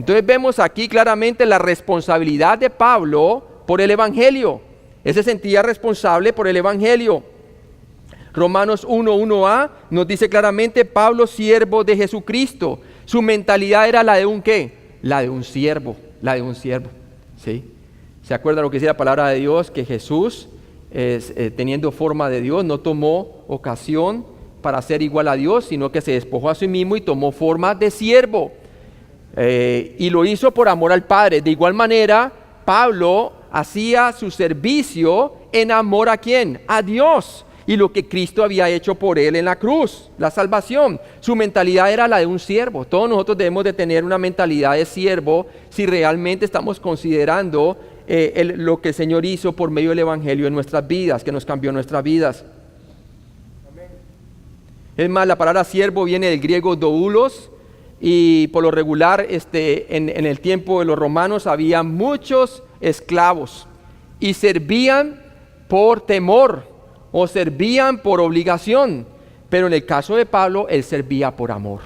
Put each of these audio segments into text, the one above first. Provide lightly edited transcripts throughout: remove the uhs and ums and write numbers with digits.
Entonces vemos aquí claramente la responsabilidad de Pablo por el Evangelio. Él se sentía responsable por el Evangelio. Romanos 1:1a nos dice claramente: Pablo, siervo de Jesucristo. Su mentalidad era la de un ¿qué? La de un siervo, ¿sí? ¿Se acuerdan lo que dice la palabra de Dios? Que Jesús, teniendo forma de Dios, no tomó ocasión para ser igual a Dios, sino que se despojó a sí mismo y tomó forma de siervo. Y lo hizo por amor al Padre. De igual manera, Pablo hacía su servicio en amor ¿a quién? A Dios. Y lo que Cristo había hecho por él en la cruz, la salvación. Su mentalidad era la de un siervo. Todos nosotros debemos de tener una mentalidad de siervo si realmente estamos considerando lo que el Señor hizo por medio del Evangelio en nuestras vidas, que nos cambió nuestras vidas. Amén. Es más, la palabra siervo viene del griego doulos, y por lo regular en el tiempo de los romanos había muchos esclavos y servían por temor o servían por obligación, pero en el caso de Pablo, él servía por amor,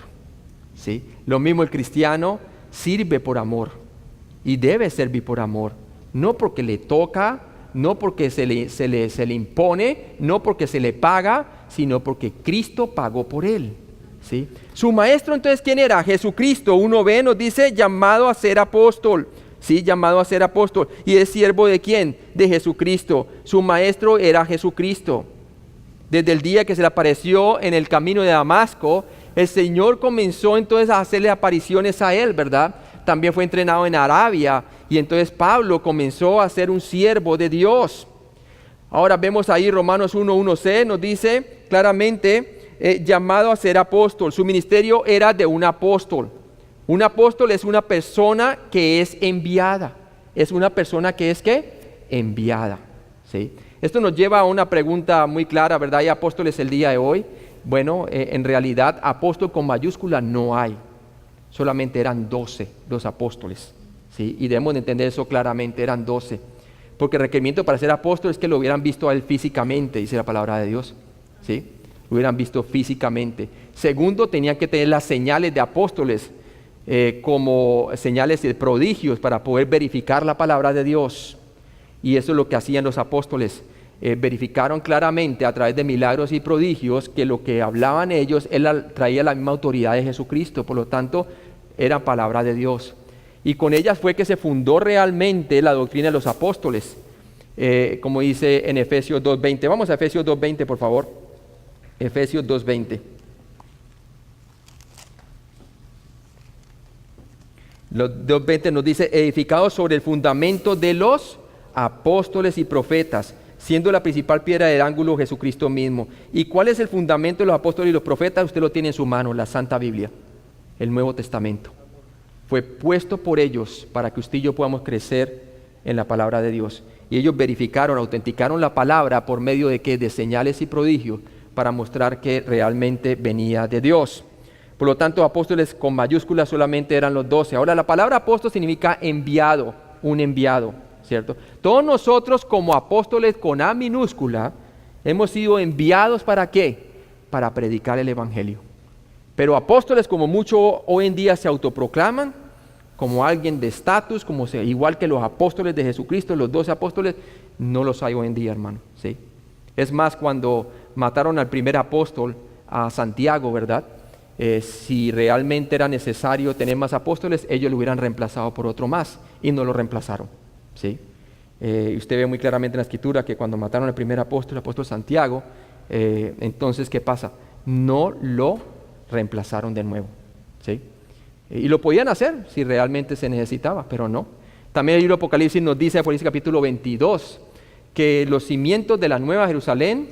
¿sí? Lo mismo el cristiano sirve por amor y debe servir por amor, no porque le toca, no porque se le impone, no porque se le paga, sino porque Cristo pagó por él, ¿sí? Su maestro entonces, ¿quién era? Jesucristo. 1b nos dice: llamado a ser apóstol. Sí, llamado a ser apóstol. ¿Y es siervo de quién? De Jesucristo. Su maestro era Jesucristo. Desde el día que se le apareció en el camino de Damasco, el Señor comenzó entonces a hacerle apariciones a él, ¿verdad? También fue entrenado en Arabia, y entonces Pablo comenzó a ser un siervo de Dios. Ahora vemos ahí Romanos 1:1c, nos dice claramente, llamado a ser apóstol. Su ministerio era de un apóstol. Un apóstol es una persona que es enviada. Es una persona que es ¿qué? Enviada, ¿sí? Esto nos lleva a una pregunta muy clara, ¿verdad? ¿Hay apóstoles el día de hoy? Bueno, en realidad apóstol con mayúscula no hay. Solamente eran 12 los apóstoles, ¿sí? Y debemos de entender eso claramente, eran 12. Porque el requerimiento para ser apóstol es que lo hubieran visto a él físicamente, dice la palabra de Dios, ¿sí? Lo hubieran visto físicamente. Segundo, tenían que tener las señales de apóstoles, como señales de prodigios para poder verificar la palabra de Dios. Y eso es lo que hacían los apóstoles. Verificaron claramente a través de milagros y prodigios que lo que hablaban ellos, traía la misma autoridad de Jesucristo. Por lo tanto, era palabra de Dios. Y con ellas fue que se fundó realmente la doctrina de los apóstoles, como dice en Efesios 2:20. Vamos a Efesios 2:20, por favor. Efesios 2:20. Los 2:20 nos dice: edificados sobre el fundamento de los apóstoles y profetas, siendo la principal piedra del ángulo Jesucristo mismo. ¿Y cuál es el fundamento de los apóstoles y los profetas? Usted lo tiene en su mano, la Santa Biblia, el Nuevo Testamento. Fue puesto por ellos para que usted y yo podamos crecer en la palabra de Dios. Y ellos verificaron, autenticaron la palabra por medio de ¿qué? De señales y prodigios, para mostrar que realmente venía de Dios. Por lo tanto, apóstoles con mayúsculas solamente eran los 12. Ahora, la palabra apóstol significa enviado, un enviado, ¿cierto? Todos nosotros como apóstoles con A minúscula hemos sido enviados ¿para qué? Para predicar el Evangelio. Pero apóstoles, como mucho hoy en día se autoproclaman, como alguien de estatus, igual que los apóstoles de Jesucristo, los 12 apóstoles, no los hay hoy en día, hermano, ¿sí? Es más, cuando mataron al primer apóstol, a Santiago, ¿verdad? Si realmente era necesario tener más apóstoles, ellos lo hubieran reemplazado por otro más, y no lo reemplazaron, ¿sí? Usted ve muy claramente en la Escritura que cuando mataron al primer apóstol, el apóstol Santiago, entonces, ¿qué pasa? No lo reemplazaron de nuevo, ¿sí? Y lo podían hacer si realmente se necesitaba, pero no. También el libro de Apocalipsis nos dice, Apocalipsis capítulo 22, que los cimientos de la Nueva Jerusalén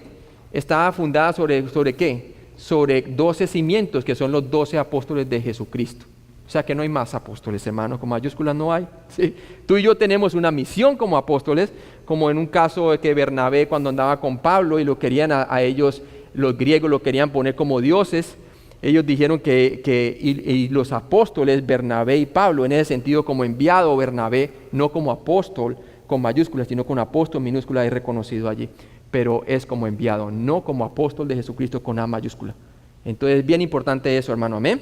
estaba fundada sobre ¿qué? Sobre 12 cimientos, que son los 12 apóstoles de Jesucristo. O sea que no hay más apóstoles, hermanos, con mayúsculas no hay, ¿sí? Tú y yo tenemos una misión como apóstoles, como en un caso de que Bernabé, cuando andaba con Pablo y lo querían a ellos, los griegos lo querían poner como dioses. Ellos dijeron y los apóstoles, Bernabé y Pablo, en ese sentido como enviado Bernabé, no como apóstol con mayúsculas, sino con apóstol minúscula, es reconocido allí, pero es como enviado, no como apóstol de Jesucristo con A mayúscula. Entonces es bien importante eso, hermano, amén.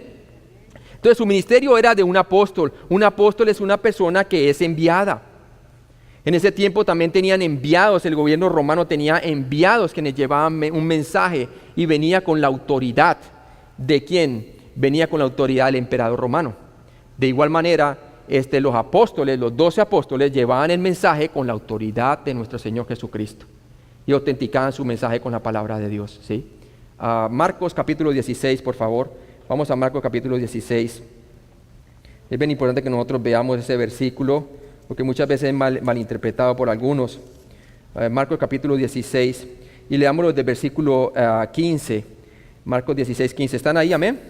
Entonces Entonces su ministerio era de un apóstol. Un apóstol es una persona que es enviada. En ese tiempo también tenían enviados, el gobierno romano tenía enviados quienes llevaban un mensaje y venía con la autoridad. ¿De quién? Venía con la autoridad del emperador romano. De igual manera, los apóstoles, los 12 apóstoles, llevaban el mensaje con la autoridad de nuestro Señor Jesucristo y autenticaban su mensaje con la palabra de Dios, ¿sí? Marcos capítulo 16, por favor. Vamos a Marcos capítulo 16. Es bien importante que nosotros veamos ese versículo, porque muchas veces es malinterpretado por algunos. Marcos capítulo 16, y leámoslo desde el versículo 15. Marcos 16, 15. ¿Están ahí? Amén.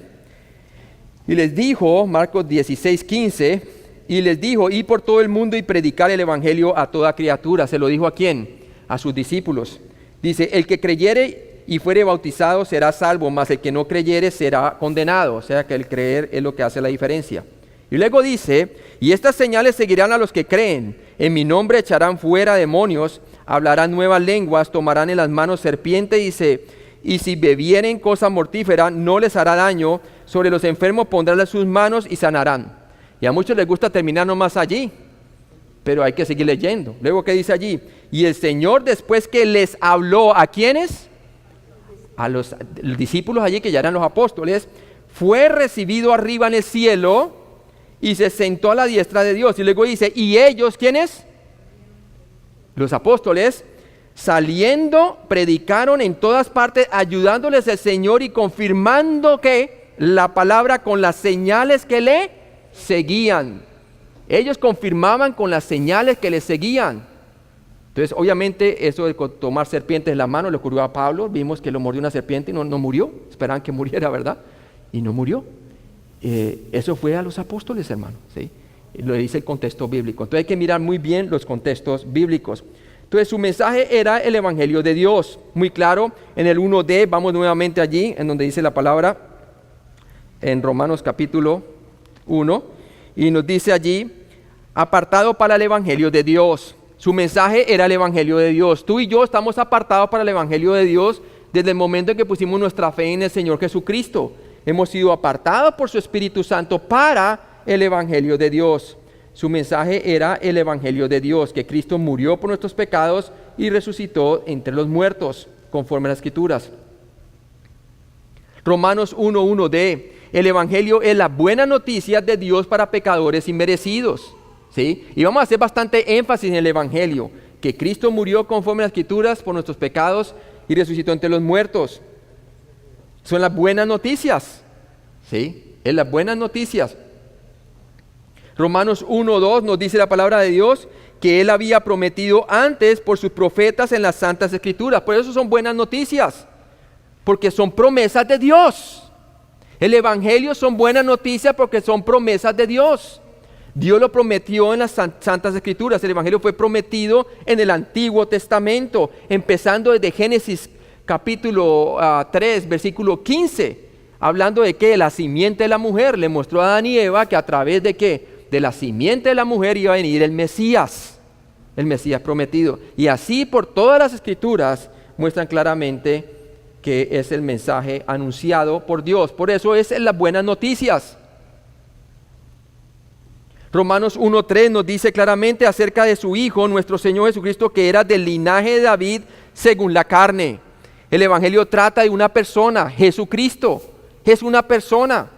Y les dijo, Marcos 16, 15, y les dijo, id por todo el mundo y predicar el evangelio a toda criatura. ¿Se lo dijo a quién? A sus discípulos. Dice, el que creyere y fuere bautizado será salvo, mas el que no creyere será condenado. O sea que el creer es lo que hace la diferencia. Y luego dice, y estas señales seguirán a los que creen. En mi nombre echarán fuera demonios, hablarán nuevas lenguas, tomarán en las manos serpiente, y si bebieren cosa mortífera no les hará daño. Sobre los enfermos pondrán sus manos y sanarán. Y a muchos les gusta terminar nomás allí, pero hay que seguir leyendo. Luego, ¿qué dice allí? Y el Señor, después que les habló, ¿a quiénes? A los discípulos allí, que ya eran los apóstoles, fue recibido arriba en el cielo y se sentó a la diestra de Dios. Y luego dice, y ellos, ¿quiénes? Los apóstoles, saliendo, predicaron en todas partes, ayudándoles el Señor y confirmando que la palabra con las señales que le seguían. Ellos confirmaban con las señales que le seguían. Entonces, obviamente, eso de tomar serpientes en la mano le ocurrió a Pablo. Vimos que lo mordió una serpiente y no murió. Esperaban que muriera, ¿verdad? Y no murió. Eso fue a los apóstoles, hermano, ¿sí? Lo dice el contexto bíblico. Entonces hay que mirar muy bien los contextos bíblicos. Entonces su mensaje era el evangelio de Dios. Muy claro, en el 1D, vamos nuevamente allí, en donde dice la palabra, en Romanos capítulo 1, y nos dice allí, apartado para el evangelio de Dios. Su mensaje era el evangelio de Dios. Tú y yo estamos apartados para el evangelio de Dios desde el momento en que pusimos nuestra fe en el Señor Jesucristo. Hemos sido apartados por su Espíritu Santo para el evangelio de Dios. Su mensaje era el evangelio de Dios, que Cristo murió por nuestros pecados y resucitó entre los muertos, conforme a las Escrituras. Romanos 1:1d, el evangelio es la buena noticia de Dios para pecadores inmerecidos, ¿sí? Y vamos a hacer bastante énfasis en el evangelio, que Cristo murió conforme a las Escrituras por nuestros pecados y resucitó entre los muertos. Son las buenas noticias, ¿sí? Es las buenas noticias. Romanos 1:2 nos dice la palabra de Dios que Él había prometido antes por sus profetas en las Santas Escrituras. Por eso son buenas noticias, porque son promesas de Dios. El Evangelio son buenas noticias porque son promesas de Dios. Dios lo prometió en las Santas Escrituras. El Evangelio fue prometido en el Antiguo Testamento, empezando desde Génesis capítulo 3, versículo 15, hablando de que la simiente de la mujer le mostró a Adán y Eva que a través de ¿qué? De la simiente de la mujer iba a venir el Mesías prometido. Y así por todas las Escrituras muestran claramente que es el mensaje anunciado por Dios. Por eso es en las buenas noticias. Romanos 1:3 nos dice claramente acerca de su Hijo, nuestro Señor Jesucristo, que era del linaje de David según la carne. El Evangelio trata de una persona, Jesucristo. Es una persona,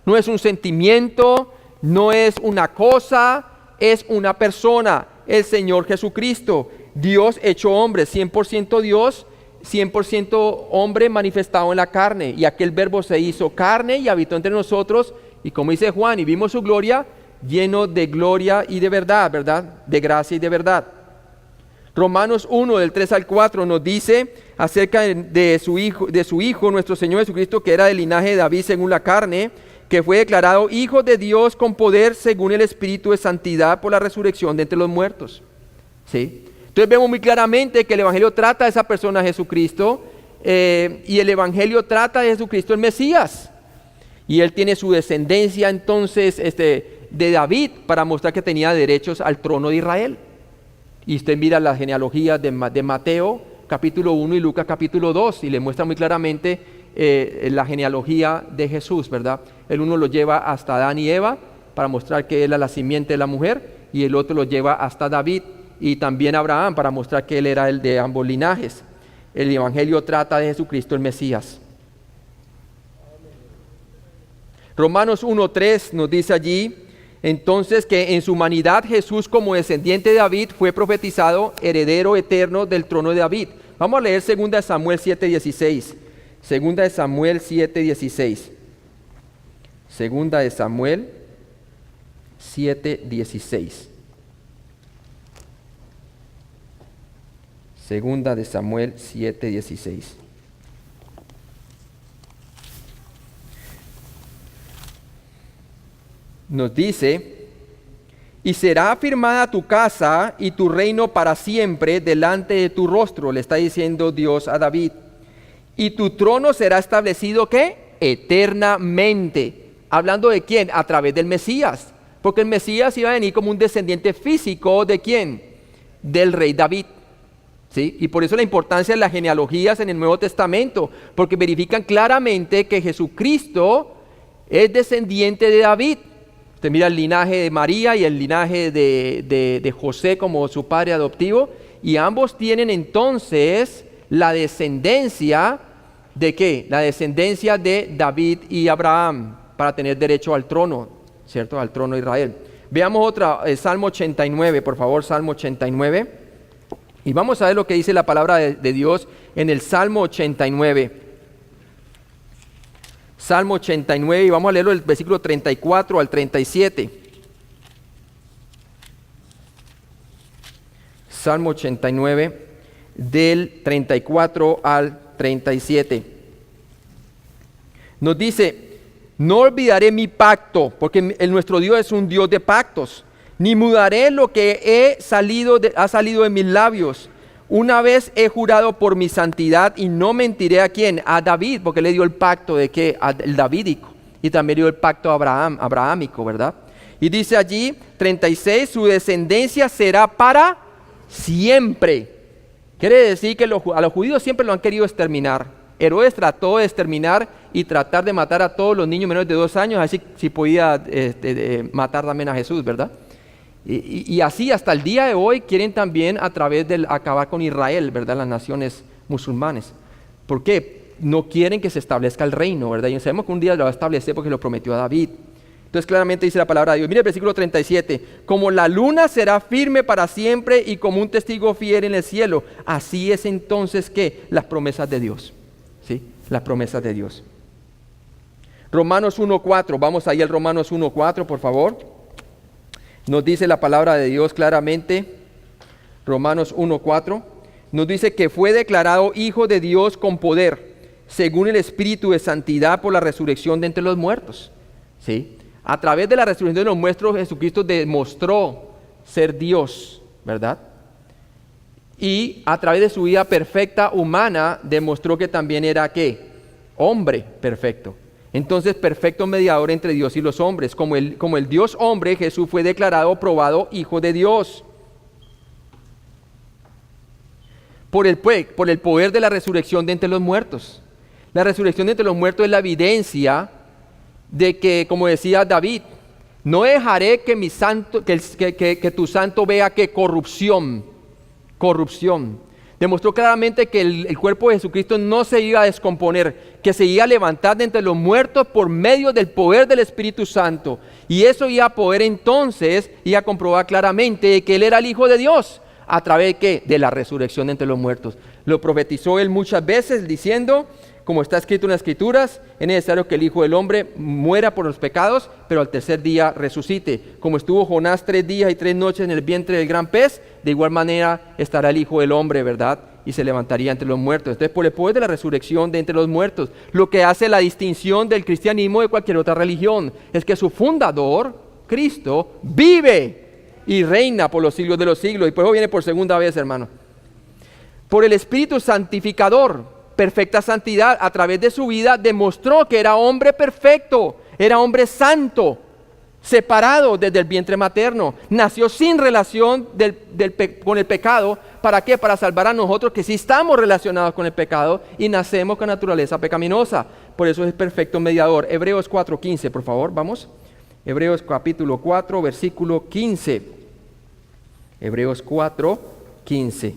no es un sentimiento, no es una cosa, es una persona, el Señor Jesucristo. Dios hecho hombre, 100% Dios, 100% hombre manifestado en la carne. Y aquel verbo se hizo carne y habitó entre nosotros. Y como dice Juan, y vimos su gloria, lleno de gloria y de verdad, ¿verdad? De gracia y de verdad. Romanos 1, del 3 al 4 nos dice acerca de su Hijo, nuestro Señor Jesucristo, que era del linaje de David según la carne, que fue declarado Hijo de Dios con poder según el Espíritu de santidad por la resurrección de entre los muertos. ¿Sí? Entonces vemos muy claramente que el Evangelio trata de esa persona Jesucristo, y el Evangelio trata de Jesucristo el Mesías. Y él tiene su descendencia entonces de David para mostrar que tenía derechos al trono de Israel. Y usted mira las genealogías de Mateo capítulo 1 y Lucas capítulo 2 y le muestra muy claramente la genealogía de Jesús, ¿verdad? El uno lo lleva hasta Adán y Eva para mostrar que él era la simiente de la mujer, y el otro lo lleva hasta David y también Abraham para mostrar que él era el de ambos linajes. El Evangelio trata de Jesucristo el Mesías. Romanos 1:3 nos dice allí, entonces, que en su humanidad Jesús, como descendiente de David, fue profetizado heredero eterno del trono de David. Vamos a leer 2 de Samuel 7:16. 2 de Samuel 7:16. 2 de Samuel 7:16. 2 de Samuel 7:16. Nos dice, y será afirmada tu casa y tu reino para siempre delante de tu rostro, le está diciendo Dios a David. Y tu trono será establecido, ¿qué? Eternamente. ¿Hablando de quién? A través del Mesías. Porque el Mesías iba a venir como un descendiente físico, ¿de quién? Del rey David. ¿Sí? Y por eso la importancia de las genealogías en el Nuevo Testamento, porque verifican claramente que Jesucristo es descendiente de David. Usted mira el linaje de María y el linaje de José como su padre adoptivo, y ambos tienen entonces la descendencia ¿de qué? La descendencia de David y Abraham para tener derecho al trono, ¿cierto? Al trono de Israel. Veamos otra, Salmo 89, por favor, Salmo 89. Y vamos a ver lo que dice la palabra de Dios en el Salmo 89. Salmo 89, y vamos a leerlo del versículo 34 al 37. Salmo 89, del 34 al 37. Nos dice, no olvidaré mi pacto, porque nuestro Dios es un Dios de pactos, ni mudaré lo que ha salido de mis labios. Una vez he jurado por mi santidad y no mentiré a quién, a David, porque le dio el pacto de que el davídico, y también dio el pacto a abrahámico, ¿verdad? Y dice allí 36, su descendencia será para siempre. Quiere decir que a los judíos siempre lo han querido exterminar. Herodes trató de exterminar y tratar de matar a todos los niños menores de 2 años, así si podía matar también a Jesús, ¿verdad? Y así hasta el día de hoy quieren también a través de acabar con Israel, ¿verdad? Las naciones musulmanes. ¿Por qué? No quieren que se establezca el reino, ¿verdad? Y sabemos que un día lo va a establecer porque lo prometió a David. Entonces claramente dice la palabra de Dios. Mire el versículo 37. Como la luna será firme para siempre y como un testigo fiel en el cielo. Así es entonces que las promesas de Dios. ¿Sí? Las promesas de Dios. Romanos 1:4. Vamos ahí al Romanos 1:4, por favor. Nos dice la palabra de Dios claramente, Romanos 1:4, nos dice que fue declarado Hijo de Dios con poder, según el Espíritu de Santidad por la resurrección de entre los muertos. ¿Sí? A través de la resurrección de los muertos, Jesucristo demostró ser Dios, ¿verdad? Y a través de su vida perfecta humana, demostró que también era, ¿qué? Hombre perfecto. Entonces, perfecto mediador entre Dios y los hombres. Como el Dios hombre, Jesús fue declarado, probado Hijo de Dios. Por el poder de la resurrección de entre los muertos. La resurrección de entre los muertos es la evidencia de que, como decía David, no dejaré que tu santo vea que corrupción. Demostró claramente que el cuerpo de Jesucristo no se iba a descomponer, que se iba a levantar de entre los muertos por medio del poder del Espíritu Santo. Y eso iba a poder entonces, iba a comprobar claramente que Él era el Hijo de Dios. ¿A través de qué? De la resurrección de entre los muertos. Lo profetizó Él muchas veces diciendo, como está escrito en las Escrituras, es necesario que el Hijo del Hombre muera por los pecados, pero al tercer día resucite. Como estuvo Jonás 3 días y 3 noches en el vientre del gran pez, de igual manera estará el Hijo del Hombre, ¿verdad? Y se levantaría entre los muertos. Entonces, por el poder de la resurrección de entre los muertos, lo que hace la distinción del cristianismo de cualquier otra religión, es que su fundador, Cristo, vive y reina por los siglos de los siglos. Y por eso viene por segunda vez, hermano. Por el Espíritu santificador, perfecta santidad, a través de su vida demostró que era hombre perfecto, era hombre santo, separado desde el vientre materno, nació sin relación con el pecado. ¿Para qué? Para salvar a nosotros que sí estamos relacionados con el pecado y nacemos con naturaleza pecaminosa. Por eso es perfecto mediador. Hebreos 4:15, por favor, vamos. Hebreos capítulo 4, versículo 15. Hebreos 4:15.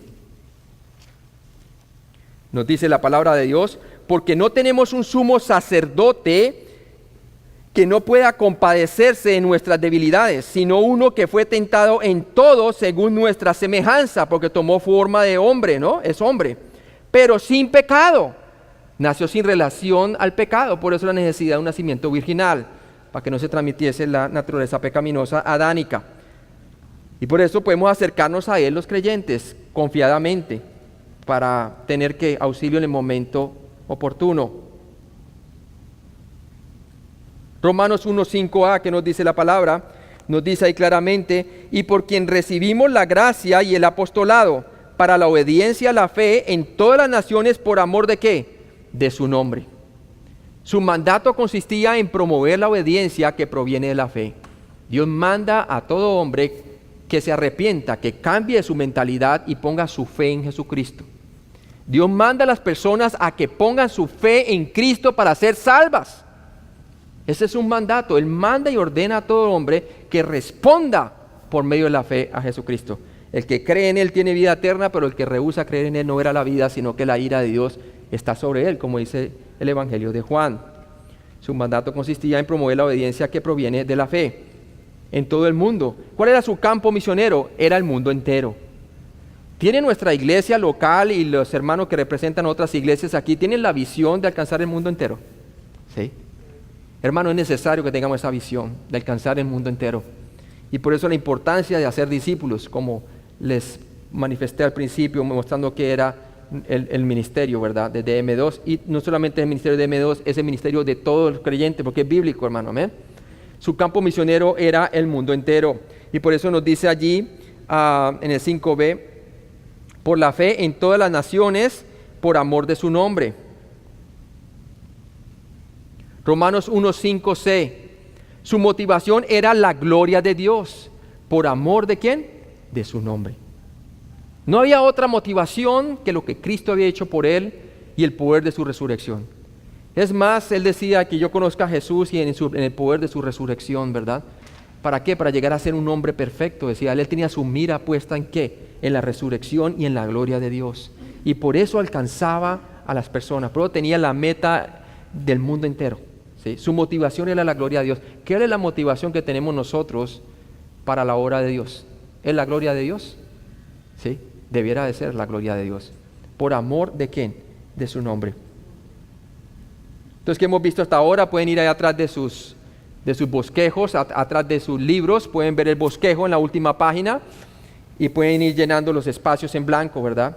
Nos dice la palabra de Dios, porque no tenemos un sumo sacerdote que no pueda compadecerse de nuestras debilidades, sino uno que fue tentado en todo según nuestra semejanza, porque tomó forma de hombre, ¿no? Es hombre, pero sin pecado. Nació sin relación al pecado, por eso la necesidad de un nacimiento virginal, para que no se transmitiese la naturaleza pecaminosa adánica. Y por eso podemos acercarnos a Él los creyentes confiadamente, para tener auxilio en el momento oportuno. Romanos 1:5a, que nos dice la palabra, nos dice ahí claramente, y por quien recibimos la gracia y el apostolado para la obediencia a la fe en todas las naciones por amor de ¿qué? De su nombre. Su mandato consistía en promover la obediencia que proviene de la fe. Dios manda a todo hombre que se arrepienta, que cambie su mentalidad y ponga su fe en Jesucristo. Dios manda a las personas a que pongan su fe en Cristo para ser salvas. Ese es un mandato. Él manda y ordena a todo hombre que responda por medio de la fe a Jesucristo. El que cree en Él tiene vida eterna, pero el que rehúsa creer en Él no verá la vida, sino que la ira de Dios está sobre él, como dice el Evangelio de Juan. Su mandato consistía en promover la obediencia que proviene de la fe en todo el mundo. ¿Cuál era su campo misionero? Era el mundo entero. ¿Tiene nuestra iglesia local y los hermanos que representan otras iglesias aquí, tienen la visión de alcanzar el mundo entero? ¿Sí? Hermano, es necesario que tengamos esa visión de alcanzar el mundo entero. Y por eso la importancia de hacer discípulos, como les manifesté al principio, mostrando que era el ministerio, ¿verdad?, de DM2. Y no solamente el ministerio de DM2, es el ministerio de todos los creyentes, porque es bíblico, hermano, amén. Su campo misionero era el mundo entero. Y por eso nos dice allí, en el 5b, por la fe en todas las naciones, por amor de su nombre. Romanos 1:5c, su motivación era la gloria de Dios. ¿Por amor de quién? De su nombre. No había otra motivación que lo que Cristo había hecho por él y el poder de su resurrección. Es más, él decía que yo conozca a Jesús y en el poder de su resurrección, ¿verdad? ¿Para qué? Para llegar a ser un hombre perfecto, decía. Él tenía su mira puesta ¿en qué? En la resurrección y en la gloria de Dios. Y por eso alcanzaba a las personas, por eso tenía la meta del mundo entero. ¿Sí? Su motivación era la gloria de Dios. ¿Qué es la motivación que tenemos nosotros para la obra de Dios? ¿Es la gloria de Dios? ¿Sí? Debiera de ser la gloria de Dios. ¿Por amor de quién? De su nombre. Entonces, ¿qué hemos visto hasta ahora? Pueden ir allá atrás de sus bosquejos, atrás de sus libros, pueden ver el bosquejo en la última página y pueden ir llenando los espacios en blanco, ¿verdad?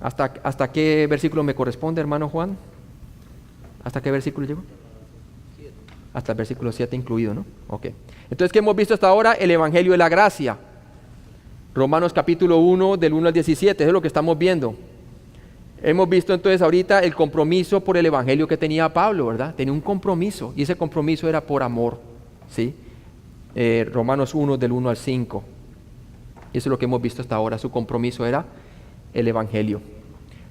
¿Hasta qué versículo me corresponde, hermano Juan? ¿Hasta qué versículo llego? Hasta el versículo 7 incluido, ¿no? Ok. Entonces, ¿qué hemos visto hasta ahora? El Evangelio de la Gracia. Romanos capítulo 1, del 1 al 17, eso es lo que estamos viendo. Hemos visto entonces ahorita el compromiso por el Evangelio que tenía Pablo, ¿verdad? Tenía un compromiso, y ese compromiso era por amor, ¿sí? Romanos 1, del 1 al 5. Eso es lo que hemos visto hasta ahora, su compromiso era el Evangelio.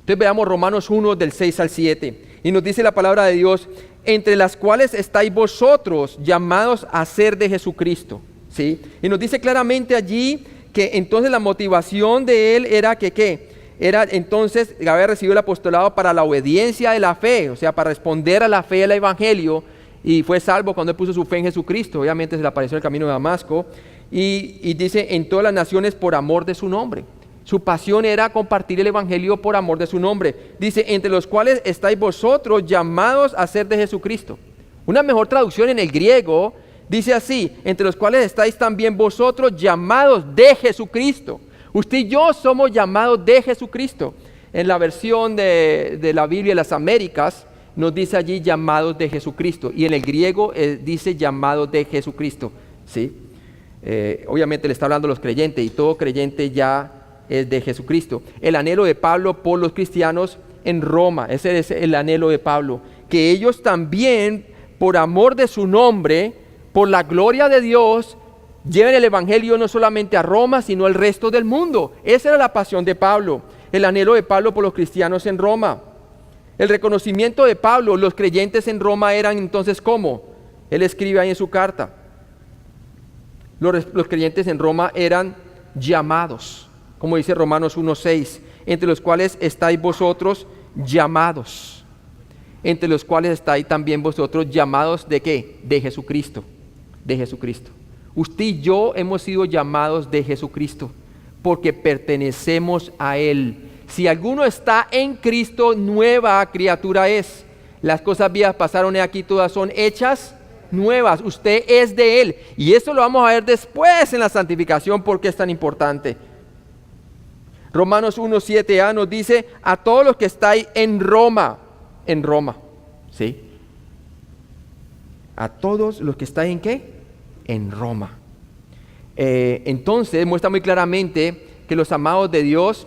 Entonces veamos Romanos 1, del 6 al 7, y nos dice la palabra de Dios, entre las cuales estáis vosotros llamados a ser de Jesucristo, ¿sí? Y nos dice claramente allí que entonces la motivación de él era que ¿qué? Era entonces haber recibido el apostolado para la obediencia de la fe, o sea, para responder a la fe del Evangelio, y fue salvo cuando él puso su fe en Jesucristo. Obviamente se le apareció en el camino de Damasco, y dice, en todas las naciones por amor de su nombre. Su pasión era compartir el Evangelio por amor de su nombre. Dice, entre los cuales estáis vosotros llamados a ser de Jesucristo. Una mejor traducción en el griego dice así, entre los cuales estáis también vosotros llamados de Jesucristo. Usted y yo somos llamados de Jesucristo. En la versión de la Biblia de las Américas nos dice allí llamados de Jesucristo. Y en el griego dice llamados de Jesucristo. ¿Sí? Obviamente le está hablando a los creyentes y todo creyente ya es de Jesucristo. El anhelo de Pablo por los cristianos en Roma, ese es el anhelo de Pablo. Que ellos también, por amor de su nombre, por la gloria de Dios, lleven el evangelio no solamente a Roma, sino al resto del mundo. Esa era la pasión de Pablo, el anhelo de Pablo por los cristianos en Roma. El reconocimiento de Pablo, los creyentes en Roma eran entonces ¿cómo? Él escribe ahí en su carta. Los creyentes en Roma eran llamados, como dice Romanos 1:6, entre los cuales estáis vosotros llamados, entre los cuales estáis también vosotros llamados ¿de qué? De Jesucristo, de Jesucristo. Usted y yo hemos sido llamados de Jesucristo, porque pertenecemos a Él. Si alguno está en Cristo, nueva criatura es. Las cosas viejas pasaron y aquí todas son hechas nuevas. Usted es de Él. Y eso lo vamos a ver después en la santificación, porque es tan importante. Romanos 1:7a nos dice, a todos los que estáis en Roma, ¿sí? A todos los que estáis ¿en qué? En Roma. Entonces muestra muy claramente que los amados de Dios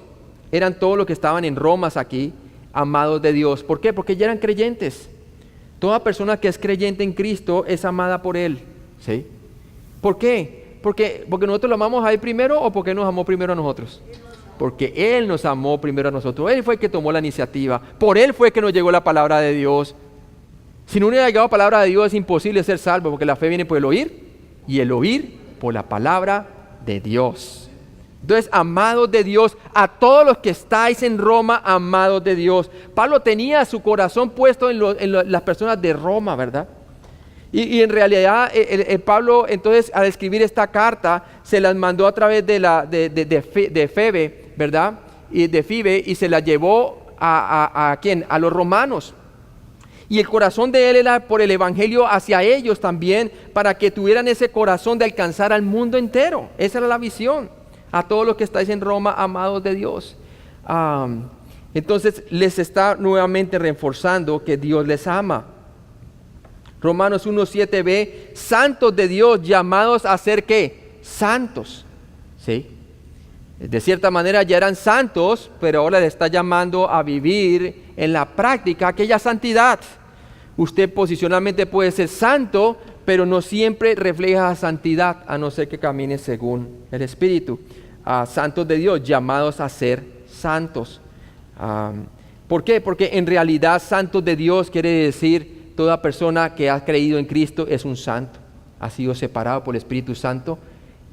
eran todos los que estaban en Roma aquí, amados de Dios. ¿Por qué? Porque ya eran creyentes. Toda persona que es creyente en Cristo es amada por Él, ¿sí? ¿Por qué? Porque nosotros lo amamos a Él primero, ¿o porque nos amó primero a nosotros? Porque Él nos amó primero a nosotros. Él fue el que tomó la iniciativa. Por Él fue que nos llegó la palabra de Dios. Si no hubiera llegado la palabra de Dios, es imposible ser salvo, porque la fe viene por el oír, y el oír por la palabra de Dios. Entonces, amados de Dios, a todos los que estáis en Roma, amados de Dios. Pablo tenía su corazón puesto en las personas de Roma, ¿verdad? Y en realidad, Pablo, entonces, al escribir esta carta, se las mandó a través de Febe, ¿verdad? Y de Fibe, y se la llevó ¿a quién? A los romanos. Y el corazón de él era por el evangelio hacia ellos también, para que tuvieran ese corazón de alcanzar al mundo entero. Esa era la visión. A todos los que estáis en Roma, amados de Dios. Entonces les está nuevamente reforzando que Dios les ama. Romanos 1:7b, santos de Dios, llamados a ser ¿qué? Santos. ¿Sí? De cierta manera ya eran santos, pero ahora les está llamando a vivir en la práctica aquella santidad. Usted posicionalmente puede ser santo, pero no siempre refleja santidad, a no ser que camine según el Espíritu. Santos de Dios, llamados a ser santos. ¿Por qué? Porque en realidad santos de Dios quiere decir toda persona que ha creído en Cristo es un santo. Ha sido separado por el Espíritu Santo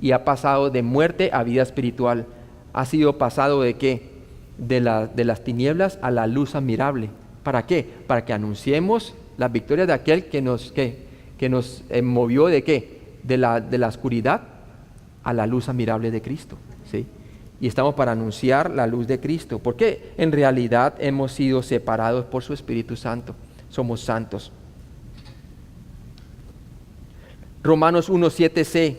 y ha pasado de muerte a vida espiritual. Ha sido pasado ¿de qué? De las tinieblas a la luz admirable. ¿Para qué? Para que anunciemos las victorias de aquel que nos movió ¿de qué? De la oscuridad a la luz admirable de Cristo, ¿sí? Y estamos para anunciar la luz de Cristo, porque en realidad hemos sido separados por su Espíritu Santo, somos santos. Romanos 1:7c,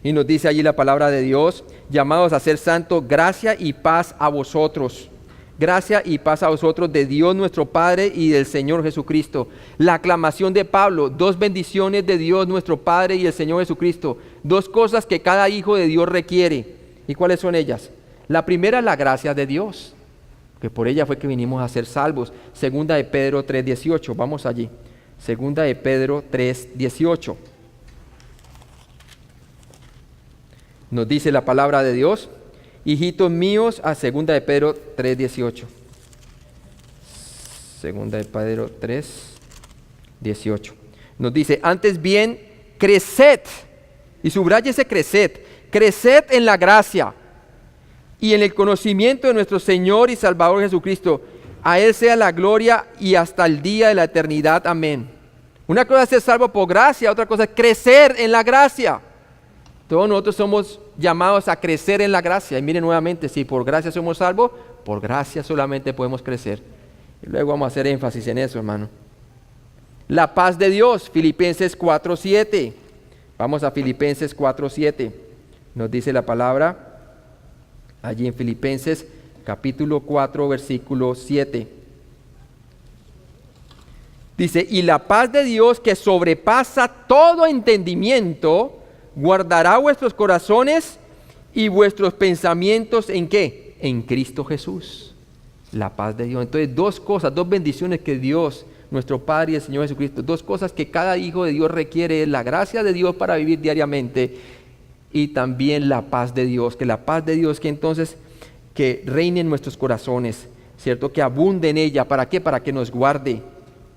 y nos dice allí la palabra de Dios, llamados a ser santos, gracia y paz a vosotros. Gracia y paz a vosotros de Dios nuestro Padre y del Señor Jesucristo. La aclamación de Pablo, dos bendiciones de Dios nuestro Padre y el Señor Jesucristo. Dos cosas que cada hijo de Dios requiere. ¿Y cuáles son ellas? La primera es la gracia de Dios, que por ella fue que vinimos a ser salvos. Segunda de Pedro 3:18, vamos allí. Segunda de Pedro 3:18. Nos dice la palabra de Dios. Hijitos míos, a segunda de Pedro 3:18. Segunda de Pedro 3:18. Nos dice, antes bien, creced, y subraya ese creced en la gracia y en el conocimiento de nuestro Señor y Salvador Jesucristo. A Él sea la gloria y hasta el día de la eternidad. Amén. Una cosa es ser salvo por gracia, otra cosa es crecer en la gracia. Todos nosotros somos llamados a crecer en la gracia. Y miren nuevamente, si por gracia somos salvos, por gracia solamente podemos crecer. Y luego vamos a hacer énfasis en eso, hermano. La paz de Dios, Filipenses 4:7. Vamos a Filipenses 4:7. Nos dice la palabra allí en Filipenses capítulo 4, versículo 7. Dice, y la paz de Dios que sobrepasa todo entendimiento, guardará vuestros corazones y vuestros pensamientos ¿en qué? En Cristo Jesús. La paz de Dios. Entonces, dos cosas, dos bendiciones que Dios nuestro Padre y el Señor Jesucristo. Dos cosas que cada hijo de Dios requiere: la gracia de Dios para vivir diariamente y también la paz de Dios. Que la paz de Dios que entonces que reine en nuestros corazones, ¿cierto? Que abunde en ella. ¿Para qué? Para que nos guarde,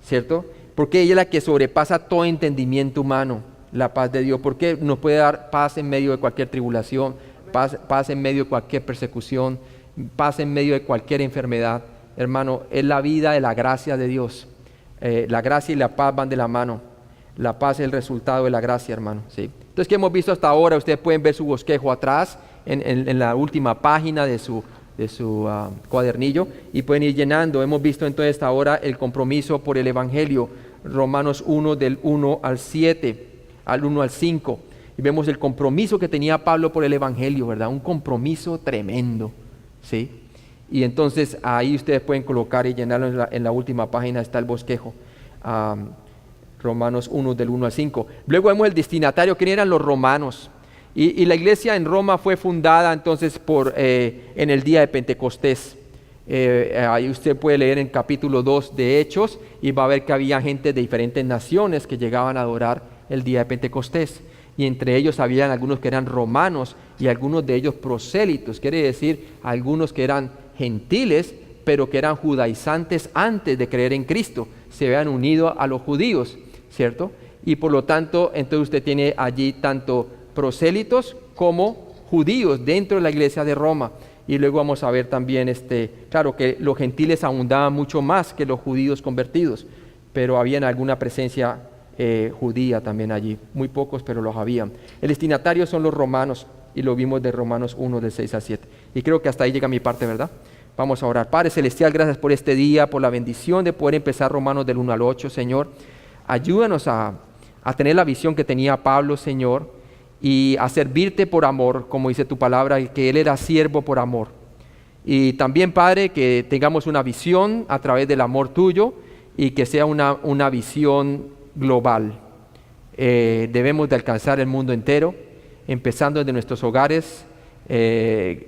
¿cierto? Porque ella es la que sobrepasa todo entendimiento humano, la paz de Dios. Porque nos puede dar paz en medio de cualquier tribulación, paz en medio de cualquier persecución, paz en medio de cualquier enfermedad. Hermano, es la vida de la gracia de Dios. La gracia y la paz van de la mano. La paz es el resultado de la gracia, hermano. ¿Sí? Entonces, ¿qué hemos visto hasta ahora? Ustedes pueden ver su bosquejo atrás, en la última página de su cuadernillo, y pueden ir llenando. Hemos visto entonces hasta ahora el compromiso por el Evangelio. Romanos 1 del 1 al 7, al 1 al 5. Y vemos el compromiso que tenía Pablo por el Evangelio, ¿verdad? Un compromiso tremendo, ¿sí? Y entonces ahí ustedes pueden colocar y llenarlo en la última página, está el bosquejo. Romanos 1 del 1 al 5. Luego vemos el destinatario. ¿Quién eran los romanos? Y la iglesia en Roma fue fundada entonces en el día de Pentecostés. Ahí usted puede leer en capítulo 2 de Hechos y va a ver que había gente de diferentes naciones que llegaban a adorar el día de Pentecostés. Y entre ellos habían algunos que eran romanos y algunos de ellos prosélitos, quiere decir algunos que eran gentiles, pero que eran judaizantes antes de creer en Cristo, se habían unido a los judíos, ¿cierto? Y por lo tanto, entonces usted tiene allí tanto prosélitos como judíos dentro de la iglesia de Roma. Y luego vamos a ver también, claro que los gentiles abundaban mucho más que los judíos convertidos, pero había alguna presencia judía también allí, muy pocos, pero los habían. El destinatario son los romanos, y lo vimos de Romanos 1 del 6 al 7. Y creo que hasta ahí llega mi parte, ¿verdad? Vamos a orar. Padre Celestial, gracias por este día, por la bendición de poder empezar Romanos del 1 al 8, Señor. Ayúdanos a tener la visión que tenía Pablo, Señor, y a servirte por amor, como dice tu palabra, que él era siervo por amor. Y también, Padre, que tengamos una visión a través del amor tuyo y que sea una visión global. Debemos de alcanzar el mundo entero, empezando desde nuestros hogares,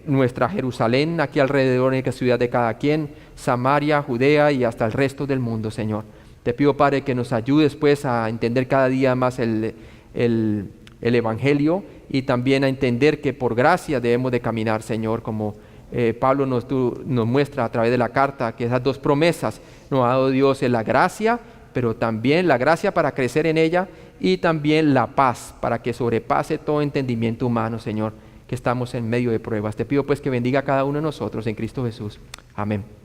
nuestra Jerusalén, aquí alrededor en la ciudad de cada quien, Samaria, Judea y hasta el resto del mundo, Señor. Te pido, Padre, que nos ayudes pues a entender cada día más el Evangelio y también a entender que por gracia debemos de caminar, Señor, como Pablo nos muestra a través de la carta, que esas dos promesas nos ha dado Dios en la gracia, pero también la gracia para crecer en ella y también la paz para que sobrepase todo entendimiento humano, Señor, que estamos en medio de pruebas. Te pido pues que bendiga a cada uno de nosotros en Cristo Jesús. Amén.